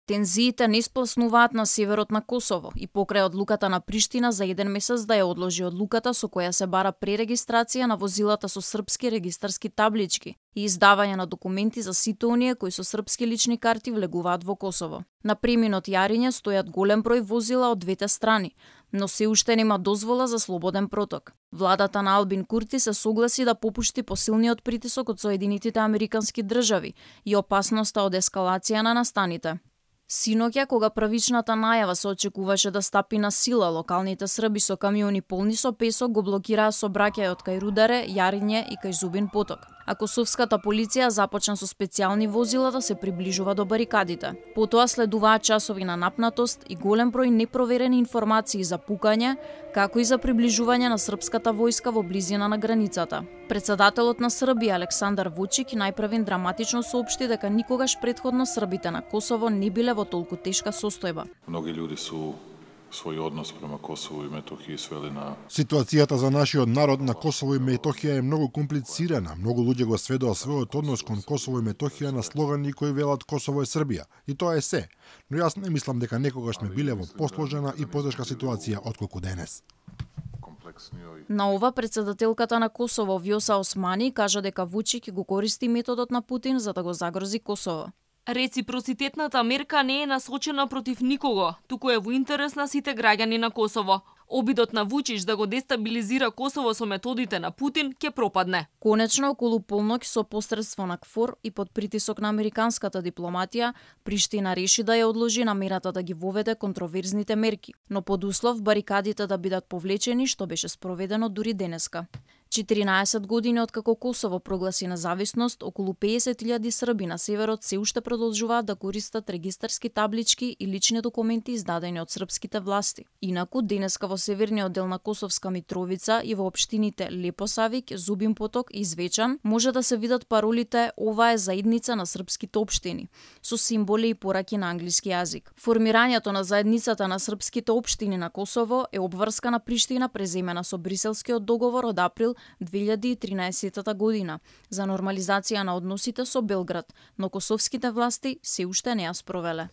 Тензиите не спласнуваат на северот на Косово и покрај одлуката на Приштина за 1 месец да ја одложи одлуката со која се бара пререгистрација на возилата со српски регистарски таблички и издавање на документи за сите оние кои со српски лични карти влегуваат во Косово. На преминот Јариње стојат голем број возила од двете страни, но се уште нема дозвола за слободен проток. Владата на Албин Курти се согласи да попушти посилниот притисок од Соединетите Американски држави и опасноста од ескалација на настаните. Синоќа, кога правичната најава се очекуваше да стапи на сила, локалните срби со камиони полни со песок го блокираа сообраќајот кај Рударе, Јариње и кај Зубин поток. А косовската полиција започна со специјални возила да се приближува до барикадите. Потоа следуваат часови на напнатост и голем број непроверени информации за пукање, како и за приближување на српската војска во близина на границата. Председателот на Србија Александар Вучик најпрвен драматично соопшти дека никогаш претходно србите на Косово не биле во толку тешка состојба. Многи луѓе су свој однос према Косово и Метохија свели на... Ситуацијата за нашиот народ на Косово и Метохија е многу комплицирана. Многу луѓе го сведоа својот однос кон Косово и Метохија на слогани кои велат Косово е Србија. И тоа е се. Но јас не мислам дека некогаш сме биле во посложена и потешка ситуација отколку денес. На ова председателката на Косово Вјоса Османи кажа дека Вучик го користи методот на Путин за да го загрози Косово. Реципроцитетната мерка не е насочена против никого, туку е во интерес на сите граѓани на Косово. Обидот на Вучич да го дестабилизира Косово со методите на Путин ќе пропадне. Конечно, околу полноќ со посредство на КФОР и под притисок на американската дипломатија, Приштина реши да ја одложи намерата да ги воведе контроверзните мерки, но под услов барикадите да бидат повлечени, што беше спроведено дури денеска. 14 години откако Косово прогласи независност, околу 50.000 срби на северот се уште продолжуваат да користат регистарски таблички и лични документи издадени од српските власти. Инаку, денеска во северниот дел на Косовска Митровица и во општините Лепосавик, Зубин поток и Звечан може да се видат паролите "Ова е заедница на српските општини", со символи и пораки на англиски јазик. Формирањето на заедницата на српските општини на Косово е обврскана Приштина преземена со Бриселскиот договор од април 2013 година за нормализација на односите со Белград, но косовските власти се уште не ја спровеле.